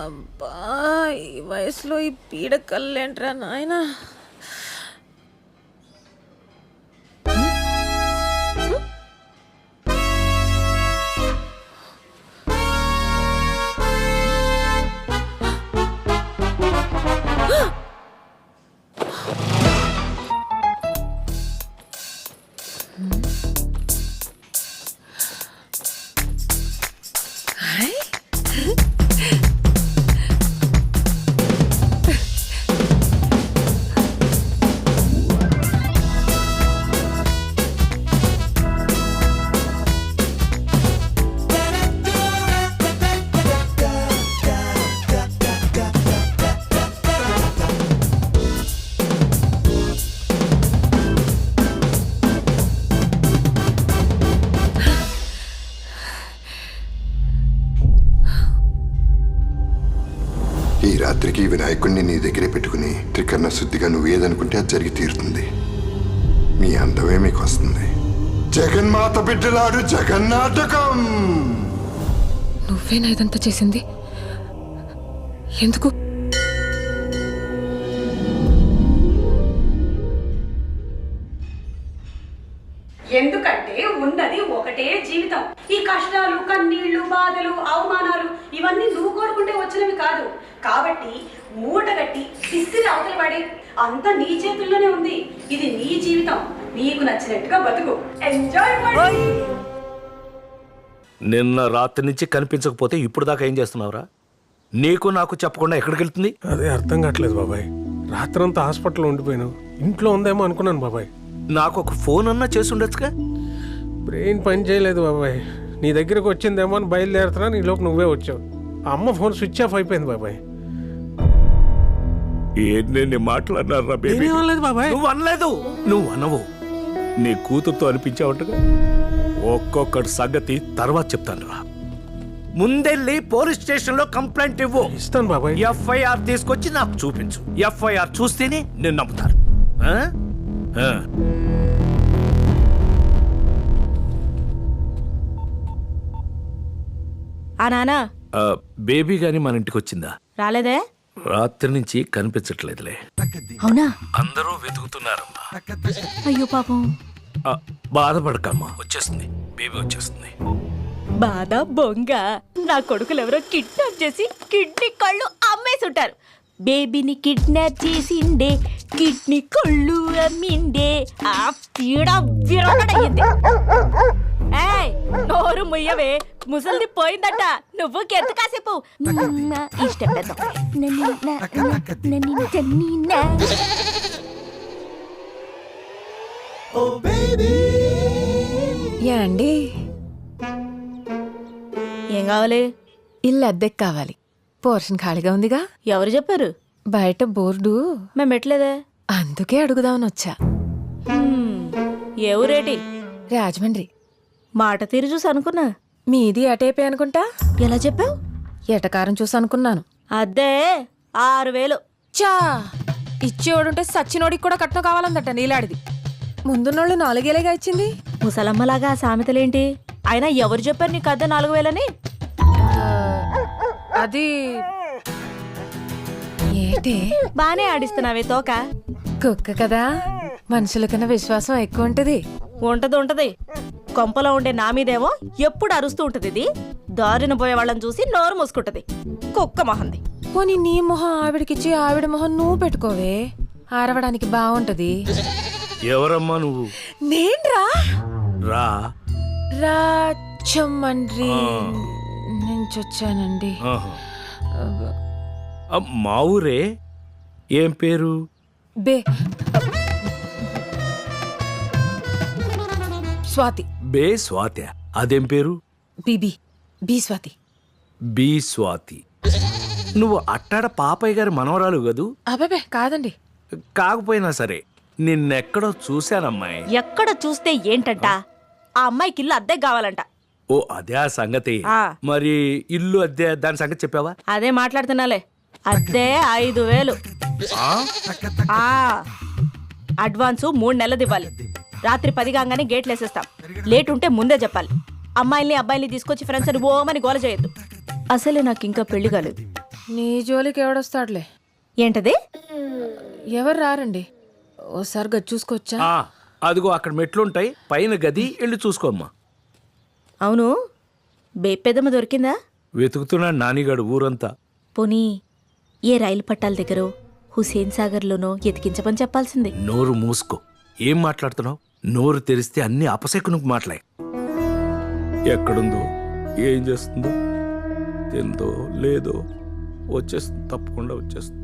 అబ్బా ఈ వయసులో ఈ పీడకల్లేంట్రా నాయనా. ఈ రాత్రికి వినాయకుడిని నీ దగ్గరే పెట్టుకుని త్రికరణ శుద్ధిగా నువ్వు ఏదనుకుంటే అది జరిగి తీరుతుంది. మీ అందమే మీకు వస్తుంది. జగన్మాత బిడ్డలాడు జగన్నాటకం. నువ్వేనా ఇదంతా చేసింది? ఎందుకు? ఎందుకంటే ఉన్నది ఒకటే జీవితం. ఈ కష్టాలు, కన్నీళ్లు, బాధలు, అవమానాలు ఇవన్నీ నువ్వు కోరుకుంటే వచ్చినవి కాదు. కాబట్టి మూటగట్టి విసిరి అవతల పడి అంతా నీ చేతుల్లోనే ఉంది. ఇది నీ జీవితం, నీకు నచ్చినట్టుగా బతుకు. ఎంజాయ్. నిన్న రాత్రి నుంచి కనిపించకపోతే ఇప్పుడు దాకా ఏం చేస్తున్నావురా? నీకు నాకు చెప్పకుండా ఎక్కడికి వెళ్తుంది? అదే అర్థం కావట్లేదు బాబాయ్. రాత్రంతా హాస్పిటల్లో ఉండిపోయాను. ఇంట్లో ఉందేమో అనుకున్నాను బాబాయ్. నాకు ఒక ఫోన్ అన్నా చేసి ఉండొచ్చుగా. బ్రెయిన్ పని చేయలేదు బాబాయ్. నీ దగ్గరకు వచ్చిందేమో అని బయలుదేరుతున్నా, నీలోకి నువ్వే వచ్చావు. అమ్మ ఫోన్ స్విచ్ ఆఫ్ అయిపోయింది బాబాయ్. ఏంటి మాట్లాడినారా? ఏమనలేదు బాబాయ్. నువ్వు అనలేదు. నువ్వు అనవు. నీ కూతురుతో అనిపించావుంటగా. ఒక్కొక్కటి సంగతి తర్వాత చెప్తాను రా. ముందెళ్ళి పోలీస్ స్టేషన్ లో కంప్లైంట్ ఇవ్వు. ఇస్తాను బాబాయ్. ఎఫ్ఐఆర్ తీసుకొచ్చి నాకు చూపించు. ఎఫ్ఐఆర్ చూస్తేనే నేను నమ్ముతాను. ఆ నానా బేబీ గాని మన ఇంటికి వచ్చిందా? రాలేదే. రాత్రి నుంచి కనిపించట్లేదులే. అవునా? అందరూ వెతుకుతున్నారమ్మా. అయ్యో పాపం. బాధపడకమ్మా, వచ్చేస్తుంది. బేబీ వచ్చేస్తుంది. బాధ బొంగ. నా కొడుకులు ఎవరో కిడ్నాప్ చేసి కిడ్నీ కళ్ళు అమ్మేసి ఉంటారు. బేబీని కిడ్నాప్ చేసిండే, కిడ్నీ కళ్ళు అమ్మిండే. ఆ పీడ విరగడయ్యింది. ఏయ్, నోరు ముయ్యవే, ముసలిది పోయిందట. నువ్వు కెంత కాసేపు ఇష్టం పెద్ద. ఏండి ఏం కావాలి? ఇల్లు అద్దెకి కావాలి. పోర్షన్ ఖాళీగా ఉందిగా. ఎవరు చెప్పారు? బయట బోర్డు మేము పెట్టలేదే. అందుకే అడుగుదామని వచ్చా. ఏ ఊరేటి? రాజమండ్రి. మాట తీరు చూసి అనుకున్నా. మీది అటేపే అనుకుంటా. ఎలా చెప్పావు? ఎటకారం చూసి అనుకున్నాను. అద్దే 6000. చా ఇచ్చేవాడుంటే సచ్చినోడికి కూడా కట్నం కావాలందట నీలాడిది. ముందున్నోళ్ళు 4,000గా ఇచ్చింది. ముసలమ్మలాగా సామెతలేంటి? అయినా ఎవరు చెప్పారు నీకు అద్దె 4000 అది ఏంటి? బానే ఆడిస్తున్నావే తోక. కుక్క కదా, మనుషుల కన్నా విశ్వాసం ఎక్కువ ఉంటది. ఉంటది. కొంపలో ఉండే నా మీదేమో ఎప్పుడు అరుస్తూ ఉంటది. ఇది దారిన పోయే వాళ్ళని చూసి నోరు మూసుకుంటది. కుక్క మొహంది. పోనీ నీ మొహం ఆవిడకిచ్చి ఆవిడ మొహం నువ్వు పెట్టుకోవే, ఆరవడానికి బాగుంటది. ఎవరమ్మా నువ్వు? నేన్రా రా. రాజమండ్రి నుంచి వచ్చానండి. మా ఊరే. ఏం పేరు? స్వాతి. బే స్వాతి. అదేం పేరు? బి స్వాతి. బి స్వాతి. నువ్వు అట్టాడ పాపయ్య గారి మనవరాలు కదూ? అబ్బాబే కాదండి. కాకపోయినా సరే నిన్నెక్కడో చూశానమ్మాయి. ఎక్కడ చూస్తే ఏంటంట? ఆ అమ్మాయికి ఇల్లు అద్దె కావాలంట. ఓ అదే ఆ సంగతి. మరి ఇల్లు అద్దె దాని సంగతి చెప్పావా? అదే మాట్లాడుతున్నాలే. అద్దె 5000. అడ్వాన్సు 3 నెలలది ఇవ్వాలి. రాత్రి 10 కాగానే గేట్లు వేసేస్తాం. లేట్ ఉంటే ముందే చెప్పాలి. అమ్మాయిల్ని అబ్బాయిల్ని తీసుకొచ్చి ఫ్రెండ్స్ అని ఓమని గోల చేయొద్దు. అసలే నాకు ఇంకా పెళ్లి కాలేదు. నీ జోలికి ఎవడొస్తాడులే. ఏంటది? ఎవరు రారండి, ఓసారి గది చూసుకొచ్చా. అదిగో అక్కడ మెట్లుంటాయి, పైన గది వెళ్ళి చూసుకోమ్మా. అవును, బేపెదమ్మ దొరికిందా? వెతుకుతున్నాడు నానిగాడు ఊరంతా. పోనీ ఏ రైలు పట్టాల దగ్గర హుసేన్ సాగర్లోనో ఎతికించమని చెప్పాల్సింది. నోరు మూసుకో. ఏం మాట్లాడుతున్నావు? నోరు తెరిస్తే అన్ని అపశకునికి మాట్లాడే. ఎక్కడుందో, ఏం చేస్తుందో, తిందో లేదో వచ్చేస్తుంది, తప్పకుండా వచ్చేస్తుంది.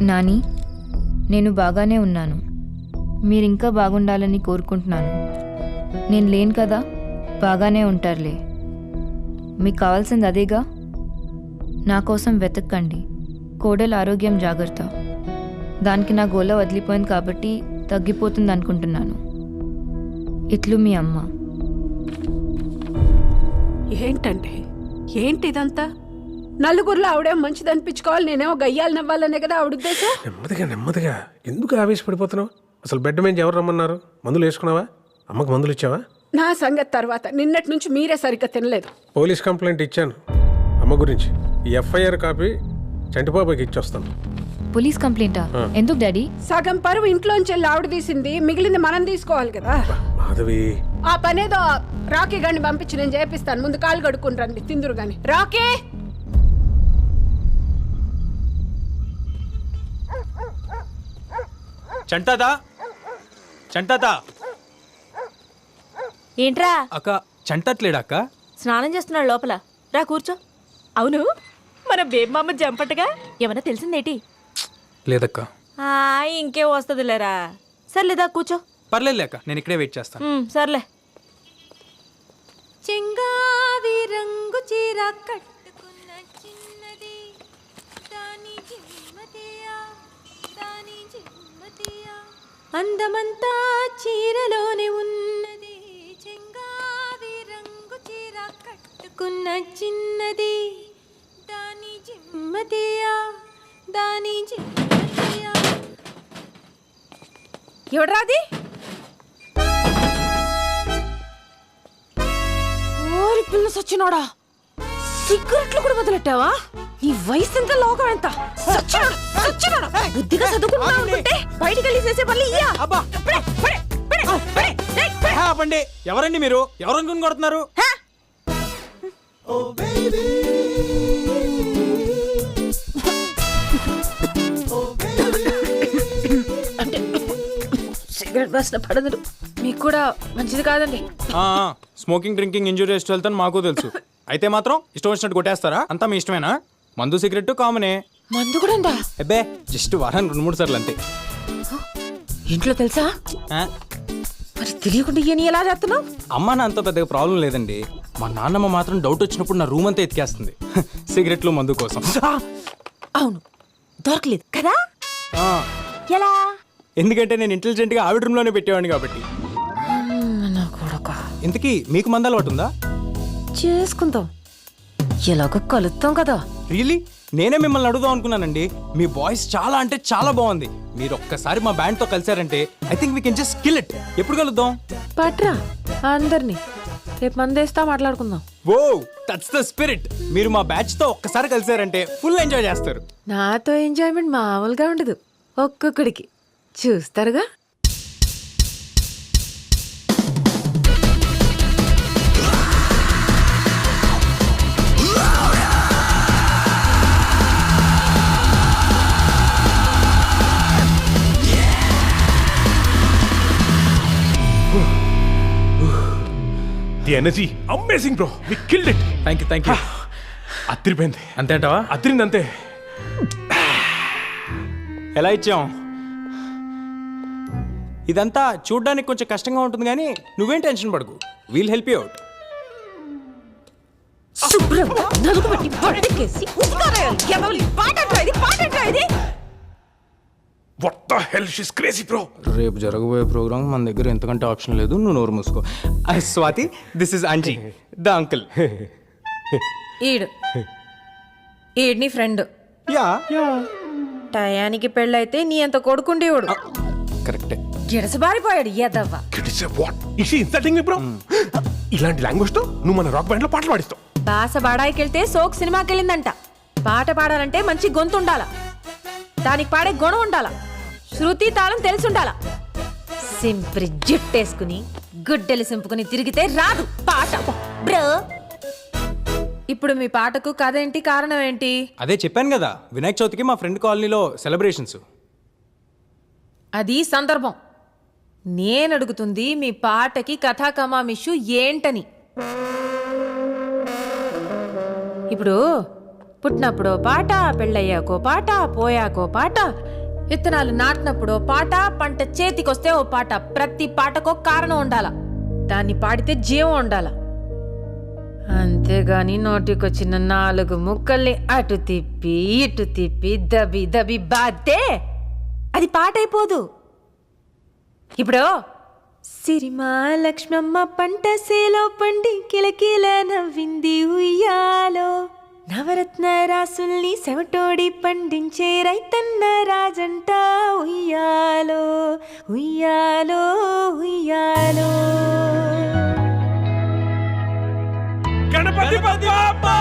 నాని, నేను బాగానే ఉన్నాను. మీరింకా బాగుండాలని కోరుకుంటున్నాను. నేను లేను కదా, బాగానే ఉంటారులే. మీకు కావాల్సింది అదేగా. నా కోసం వెతక్కండి. కోడలు ఆరోగ్యం జాగ్రత్త. దానికి నా గోల వదిలిపోయింది కాబట్టి తగ్గిపోతుంది అనుకుంటున్నాను. ఇట్లు మీ అమ్మ. ఏంటంటే ఏంటి ఇదంతా? నలుగురిలో ఆవిడేమో మంచిది అనిపించుకోవాలి, నేనేమో గయ్యాలు నవ్వాలనే కదా ఆవిడ ఉద్దేశం. నెమ్మదిగా ఎందుకు ఆవేశపడిపోతున్నావు? అసలు బెడ్ మీద ఎవరు రమ్మన్నారు? మందులు వేసుకున్నావా? అమ్మకు మందులు ఇచ్చావా? నా సంగతి తర్వాత. నిన్నటి నుంచి మీరే సరిగ్గా తినలేదు. పోలీస్ కంప్లైంట్ ఇచ్చాను అమ్మ గురించి. ఈ ఎఫ్ఐఆర్ కాపీ చంటిబాబాకి ఇచ్చొస్తాను. పోలీస్ కంప్లైంటా? ఎందుకు డాడీ? సగం పరువు ఇంట్లోంచి వెళ్ళి ఆవిడ తీసింది, మిగిలింది మనం తీసుకోవాలి కదా. మాధవి, ఆ పనేదో రాకీ గాని పంపించి నేను చేపిస్తాను. ముందు కాలు కడుక్కుని రండి, తిందురు గాని. రాకీ, చంటాదా ఏంట్రా? అక్క చంటట్లేడా అక్క? స్నానం చేస్తున్నాడు లోపల. రా కూర్చో. అవును, మన బేబమ్మ జంపటగా ఏమన్నా తెలిసిందేటి? లేదక్క. ఇంకే వస్తుందిలేరా. సర్లేదా కూర్చో. పర్లేదు అక్క, నేను ఇక్కడే వెయిట్ చేస్తాను. సర్లే. చెంగావి రంగు చీర కట్టుకున్న చిన్నది, దాని జిమ్మతియా, దాని జిమ్మతియా, అందమంతా చీరలోనే ఉన్నది. చెంగావి రంగు చీర కట్టుకున్న చిన్నది, దాని జిమ్మతియా, దాని జిమ్మతియా. ఎవడ్రాది? ఓరి పిల్ల సచ్చినోడా, సిగరెట్లు కూడా మొదలెట్టావా? నీ వయసు ఎంత, లోకం ఎంత? సచ్చినోడా, బుద్ధిగా చదువుకుంటున్నావు అనుకుంటే బయటికి వెళ్ళి చేసే పనులు ఇయ్యా. ఆపండి. ఎవరండి మీరు? ఎవరు అనుకుని కొడుతున్నారు? సిగరెట్ బాసిన పడదు. మీకు కూడా మంచిది కాదండి. స్మోకింగ్, డ్రింకింగ్ ఇంజూరియస్ హెల్త్ అని మాకు తెలుసు. అయితే మాత్రం ఇష్టం వచ్చినట్టు కొట్టేస్తారా? అంతా మీ ఇష్టమేనా? మందు సిగరెట్ కామనే. మందు కూడా ఉందా? అబ్బే, జస్ట్ వారానికి 2-3 సార్లు అంతే. ఇంట్లో తెలుసా? మరి తెలియకుండా ఇయని ఎలా చేస్తున్నావు? అమ్మ నాన్నతో పెద్దగా ప్రాబ్లం లేదండి. మా నాన్నమ్మ మాత్రం డౌట్ వచ్చినప్పుడు నా రూమ్ అంతా ఎతికేస్తుంది సిగరెట్లు, మందు కోసం. అవును, దొరకలేదు కదా. ఎలా? ఎందుకంటే నేను ఇంటెలిజెంట్ గా ఆవిడ రూమ్ లోనే పెట్టేవాడిని కాబట్టి. ఇంతకీ మీకు మందు అలవాటు ఉందా? చేసుకుందాం, ఎలాగో కలుద్దాం కదా. రియలీ? నేనే మిమ్మల్ని అడుగుదాం అనుకున్నానండి. మీ వాయిస్ చాలా అంటే చాలా బాగుంది. మీరు ఒక్కసారి మా బ్యాండ్ తో కలిసారంటే I think we can just kill it. ఎప్పుడు కలుద్దాం? పట్రా అందరినీ, రేపు మందేస్తా, మాట్లాడుకుందాం. Oh, that's the spirit. మీరు మా బ్యాచ్ తో ఒక్కసారి కలిసారంటే ఫుల్ ఎంజాయ్ చేస్తారు. నాతో ఎంజాయ్మెంట్ మామూలుగా ఉండదు, ఒక్కొక్కడికి చూస్తారుగా. The energy amazing bro, we killed it. Thank you. అదిరిపోయింది. అంతేంటావా? అదిరింది అంతే. ఎలా ఇచ్చాం? ఇదంతా చూడ్డానికి కొంచెం కష్టంగా ఉంటుంది కానీ నువ్వేం టెన్షన్ పడకు, వీల్ హెల్ప్ యూ అవుట్. శుభ్రంగా నలుగు పెట్టి బట్టకేసి ఉతికారేయాలి. ఎవరి పాటంటా ఇది, పాటంటా ఇది. What the hell, she's crazy bro. రేపు జరగబోయే ప్రోగ్రామ్ మన దగ్గర ఎంతకంటే ఆప్షన్ లేదు, నువ్వు నోరు మూసుకో. Swathi, this is Anji the uncle. ఈడ్ని ఫ్రెండ్. యా టయానికి పెళ్ళైతే నీ అంత కొడుకుండేవాడు. కరెక్టే. గిడసబారిపోయాడు ఎదవ్వ. What is she insulting me bro? ఇలాంటి లాంగ్వేజ్ తో నువ్వు మన రాక్ బ్యాండ్ లో పాటలు పాడిస్తావు. బాస బాడాయికెళ్తే సోక్ సినిమాకి వెళ్ళిందంట. పాట పాడాలంటే మంచి గొంతు ఉండాల, దానికి పాడే గుణం ఉండాల, శృతి తాళం తెలిసి ఉండాల. సింప్రి జుట్టేసుకుని గుడ్డెలు సింపుకుని తిరిగితే రాదు పాట బ్రో. ఇప్పుడు మీ పాటకు కథ ఏంటి, కారణం ఏంటి? అదే చెప్పాను కదా, వినాయక చవితికి మా ఫ్రెండ్ కాలనీలో సెలబ్రేషన్స్. అది సందర్భం. నేను అడుగుతుంది మీ పాటకి కథా కమామిషు ఏంటని. ఇప్పుడు పుట్టినప్పుడో పాట, పెళ్ళయ్యాకో పాట, పోయాకో పాట, విత్తనాలు నాటినప్పుడో పాట, పంట చేతికొస్తే ఓ పాట. ప్రతి పాటకో కారణం ఉండాల, దాన్ని పాడితే జీవం ఉండాల. అంతేగాని నోటికొచ్చిన 4 ముక్కల్ని అటు తిప్పి ఇటు తిప్పి దబి దబి బాతే అది పాట అయిపోదు. ఇప్పుడు సిరిమా లక్ష్మమ్మ పంట సేలో పండి కిలకిల నవ్వింది ఉయ్యాలో, నవరత్న రాసుల్ని సెవటోడి పండించే రైతన్న రాజంట ఉయ్యాలో ఉయ్యాలో ఉయ్యాలో. గణపతి బప్పా